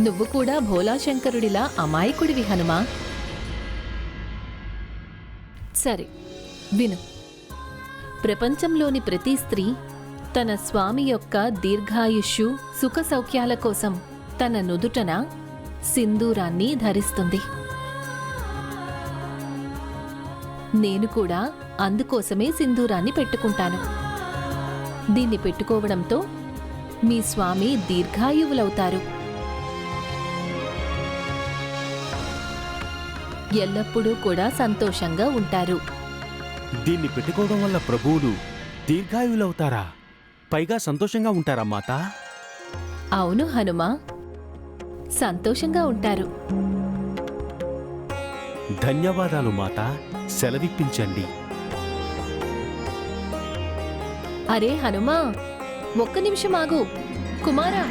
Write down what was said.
నువ్వు కూడా భోలాశంకరుడిలా అమాయకుడివి హనుమా. సరే విను. ప్రపంచంలోని ప్రతి స్త్రీ తన స్వామి యొక్క దీర్ఘాయుష్షు సుఖ సౌఖ్యాల కోసం తన నుదుటన సింధూరాన్ని ధరిస్తుంది. నేను కూడా అందుకోసమే సింధూరాన్ని పెట్టుకుంటాను. దీన్ని పెట్టుకోవడంతో మీ స్వామి దీర్ఘాయువులవుతారు. ఎల్లప్పుడూ కూడా సంతోషంగా ఉంటారు. దీన్ని పెట్టుకోవడం వల్ల ప్రభువులు దీర్ఘాయువులవుతారా? పైగా సంతోషంగా ఉంటారా మాతా? అవును హనుమా, సంతోషంగా ఉంటారు. ధన్యవాదాలు మాతా. సెలవిప్పించండి. అరే హనుమా, ఒక్క నిమిషం ఆగు. కుమారా,